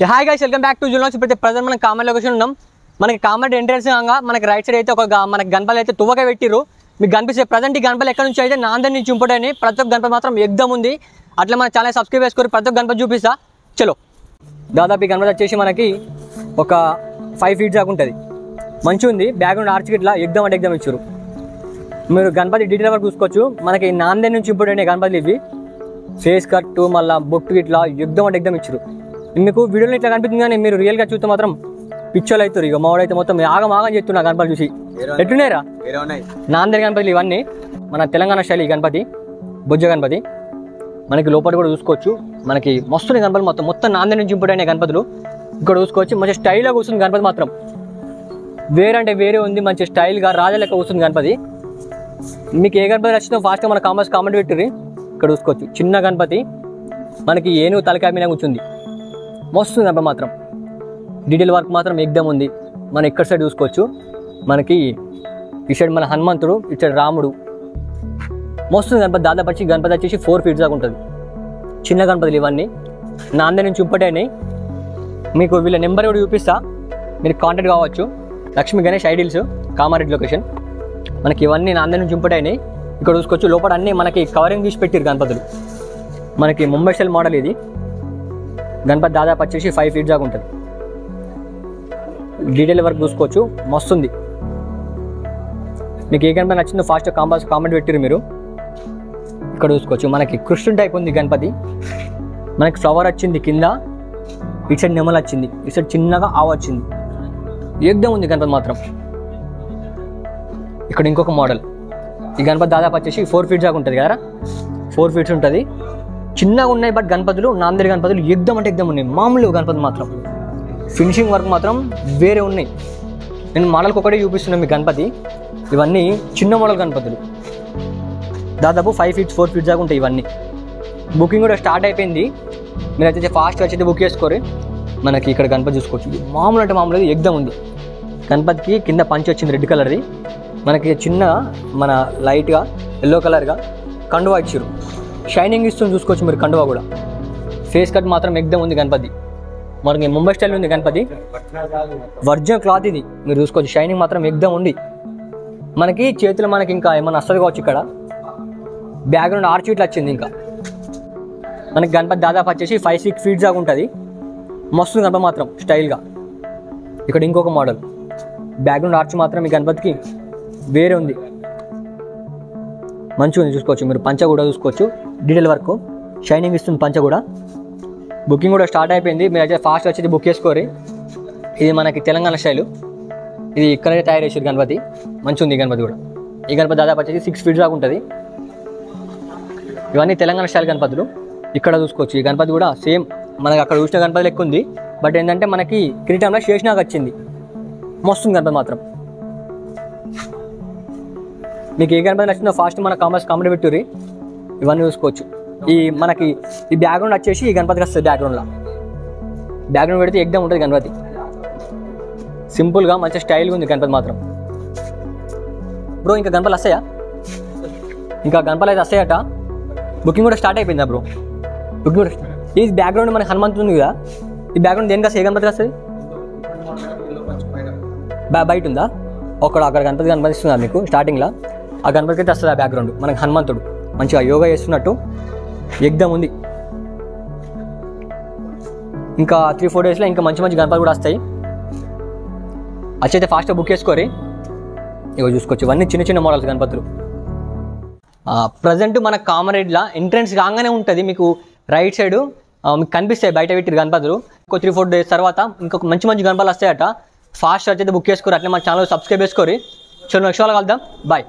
Hi guys, welcome back to జూలోక్స్. ఇప్పుడు present మనం కామెడీ లొకేషన్ ఉన్నాం. మనకి కామెడీ ఎంట్రన్స్ కాగా మనకి రైట్ సైడ్ అయితే మనకి గణపతి అయితే తువ్వగా పెట్టిరు. మీకు కనిపిస్తే ప్రజెంట్ ఈ గణపతి ఎక్కడ నుంచి అయితే నాందేడ్ నుంచి ఇంపోర్టని. ప్రతి ఒక్క గణపతి మాత్రం ఎగ్దమ్ ఉంది. అట్లా మన ఛానల్ సబ్స్క్రైబ్ చేసుకొని ప్రతి ఒక్క గణపతి చూపిస్తా. చలో, దాదాపు ఈ గణపతి వచ్చేసి మనకి ఒక 5 feet దాకా ఉంటుంది. మంచిగా ఉంది. బ్యాక్గ్రౌండ్ ఆర్చ్ ఇట్లా ఎగ్దమ్ అంటే ఎగ్దమ్ ఇచ్చారు. మీరు గణపతి డీటెయిల్ వరకు చూసుకోవచ్చు. మనకి నాందేడ్ నుంచి ఇంపోర్ట్ గణపతి ఇవి. ఫేస్ కట్ మళ్ళీ బొట్టు ఇట్లా ఎగ్దమ్ అంటే ఎగ్దమ్ ఇచ్చారు. మీకు వీడియోలో ఇట్లా కనిపిస్తుంది కానీ మీరు రియల్గా చూస్తే మాత్రం పిక్చర్లు అవుతారు. ఇక మావాడైతే మొత్తం ఆగం చెప్తున్నా గణపతి చూసి. ఎట్టున్నారా నాందేడ్ గణపతులు ఇవన్నీ మన తెలంగాణ శైలి గణపతి, బొజ్జ గణపతి. మనకి లోపల కూడా చూసుకోవచ్చు. మనకి మస్తు గణపతి మొత్తం నాందేడ్ నుంచి ఇంపోర్ట్ అయిన గణపతులు ఇక్కడ చూసుకోవచ్చు. మంచి స్టైల్గా కూర్చుంది గణపతి మాత్రం. వేరే అంటే వేరే ఉంది. మంచి స్టైల్గా రాజా లెక్క కూర్చుంది గణపతి. మీకు ఏ గణపతి నచ్చిందో ఫాస్ట్గా మన కామెంట్ పెట్టుర్రి. ఇక్కడ చూసుకోవచ్చు చిన్న గణపతి. మనకి ఏనుగు తలకాయ మీద కూర్చుంది. మస్తు గణపతి మాత్రం. డీటెయిల్ వర్క్ మాత్రం ఎగ్దమ్ ఉంది. మన ఇక్కడ సైడ్ చూసుకోవచ్చు. మనకి ఈ సైడ్ మన హనుమంతుడు, ఇటు సైడ్ రాముడు. మస్తు గణపతి. దాదాపు వచ్చి గణపతి వచ్చేసి 4 feet దాకా ఉంటుంది. చిన్న గణపతులు ఇవన్నీ నాందేడ్ నుంచి ఇంపోర్ట్ అయినాయి. మీకు వీళ్ళ నెంబర్ కూడా చూపిస్తా, మీరు కాంటాక్ట్ కావచ్చు. Lakshmi Ganesh idols, Kamareddy location. మనకి ఇవన్నీ నాందేడ్ నుంచి ఇంపోర్ట్ అయినాయి. ఇక్కడ చూసుకోవచ్చు. లోపల అన్నీ మనకి కవరింగ్ తీసి పెట్టారు గణపతులు. మనకి ముంబై స్టైల్ మోడల్ ఇది. గణపతి దాదాపు వచ్చేసి 5 feet దాకా ఉంటుంది. డీటెయిల్ వరకు చూసుకోవచ్చు. మస్తుంది. మీకు ఏ గణపతి నచ్చిందో ఫాస్ట్ కామెంట్ పెట్టిరు మీరు. ఇక్కడ చూసుకోవచ్చు. మనకి కృష్ణుడి టైప్ ఉంది గణపతి. మనకి ఫ్లవర్ వచ్చింది కింద, ఇటు సైడ్ నెమలు వచ్చింది, ఇటు సైడ్ చిన్నగా ఆవు వచ్చింది. ఏకదం ఉంది గణపతి మాత్రం. ఇక్కడ ఇంకొక మోడల్. ఈ గణపతి దాదాపు వచ్చేసి 4 feet దాకా ఉంటుంది కదా. 4 feet ఉంటుంది. చిన్నగా ఉన్నాయి బట్ గణపతులు నాందేడ్ గణపతులు ఎగ్దమ్ అంటే ఎగ్దమ్ ఉన్నాయి. మామూలు గణపతి మాత్రం ఫినిషింగ్ వర్క్ మాత్రం వేరే ఉన్నాయి. నేను మోడల్కి ఒకటే చూపిస్తున్నాను మీ గణపతి. ఇవన్నీ చిన్న మోడల్ గణపతులు. దాదాపు 5 feet 4 feet దాకా ఉంటాయి ఇవన్నీ. బుకింగ్ కూడా స్టార్ట్ అయిపోయింది. మీరైతే ఫాస్ట్ వచ్చి బుక్ చేసుకోరు. మనకి ఇక్కడ గణపతి చూసుకోవచ్చు. మామూలు అంటే మామూలు ఎగ్దమ్ ఉంది. గణపతికి కింద పంచి వచ్చింది రెడ్ కలర్ది. మనకి చిన్న మన లైట్గా ఎల్లో కలర్గా కండువా ఇచ్చారు. షైనింగ్ ఇస్తుంది చూసుకోవచ్చు మీరు కండువా కూడా. ఫేస్ కట్ మాత్రం ఎగ్దమ్ ఉంది గణపతి. మనకి ముంబై స్టైల్ ఉంది గణపతి. వర్జినల్ క్లాత్ ఇది. మీరు చూసుకోవచ్చు. షైనింగ్ మాత్రం ఎగ్దమ్ ఉంది. మనకి చేతులు మనకి ఇంకా ఏమన్నా వస్తుంది కావచ్చు. ఇక్కడ బ్యాక్గ్రౌండ్ ఆర్చ్ ఇట్లా వచ్చింది. ఇంకా మనకి గణపతి దాదాపు వచ్చేసి 5-6 feet దాకా ఉంటుంది. మస్తు గణపతి మాత్రం స్టైల్గా. ఇక్కడ ఇంకొక మోడల్. బ్యాక్గ్రౌండ్ ఆర్చ్ మాత్రం ఈ గణపతికి వేరే ఉంది. మంచిగా ఉంది చూసుకోవచ్చు. మీరు పంచ కూడా చూసుకోవచ్చు. డీటెయిల్ వర్క్ షైనింగ్ ఇస్తుంది పంచ కూడా. బుకింగ్ కూడా స్టార్ట్ అయిపోయింది. మీరు అయితే ఫాస్ట్ వచ్చి బుక్ చేసుకోరు. ఇది మనకి తెలంగాణ స్టైలు. ఇది ఇక్కడే తయారు చేసారు గణపతి. మంచిగా ఉంది ఈ గణపతి కూడా. ఈ గణపతి దాదాపు వచ్చేసి 6 feet దాకా ఉంటుంది. ఇవన్నీ తెలంగాణ స్టైల్ గణపతులు. ఇక్కడ చూసుకోవచ్చు. ఈ గణపతి కూడా సేమ్ మనకి అక్కడ చూసిన గణపతి లెక్క ఉంది. బట్ ఏంటంటే మనకి కిరీటంలో శేషనాగ్ వచ్చింది. మస్తుంది గణపతి మాత్రం. మీకు ఏ గణపతి నచ్చిందో ఫాస్ట్ మన కామెంట్ పెట్టుర్రి. ఇవన్నీ చూసుకోవచ్చు. మనకి ఈ బ్యాక్గ్రౌండ్ వచ్చేసి ఈ గణపతికి వస్తుంది. బ్యాక్గ్రౌండ్ పెడితే ఎగ్దమ్ ఉంటుంది గణపతి. సింపుల్గా మంచి స్టైల్గా ఉంది గణపతి మాత్రం. బ్రో ఇంకా గణపతులు వస్తాయా? ఇంకా గణపతులు అయితే వస్తాయట. బుకింగ్ కూడా స్టార్ట్ అయిపోయిందా బ్రో? బుకింగ్ కూడా. ఈ బ్యాక్గ్రౌండ్ మనకి హనుమంతుడు ఉంది కదా. ఈ బ్యాక్గ్రౌండ్ దేనికి వస్తుంది? ఏ గణపతికి వస్తుంది? బయట ఉందా? అక్కడ గణపతి కనిపిస్తుందా మీకు స్టార్టింగ్లో? ఆ గణపతికి అయితే వస్తుంది ఆ బ్యాక్గ్రౌండ్. మనకి హనుమంతుడు మంచిగా యోగా చేస్తున్నట్టు ఎగ్దమ్ ఉంది. ఇంకా 3-4 daysలో ఇంకా మంచి గణపతులు కూడా వస్తాయి. వచ్చైతే ఫాస్ట్గా బుక్ చేసుకోరి. ఇగో చూసుకోవచ్చు. ఇవన్నీ చిన్న మోడల్స్ గణపతులు. ప్రజెంట్ మన కామారెడ్డిలో ఎంట్రన్స్ కాగానే ఉంటుంది. మీకు రైట్ సైడ్ మీకు కనిపిస్తాయి బయట పెట్టిన గణపతులు. ఇంకో 3-4 days తర్వాత ఇంకొక మంచి గణపతులు వస్తాయట. ఫాస్ట్ వచ్చైతే బుక్ చేసుకోరు. అట్లా మన ఛానల్ సబ్స్క్రైబ్ చేసుకోరి. చలో నెక్స్ట్ వాళ్ళు కలుద్దాం. బాయ్.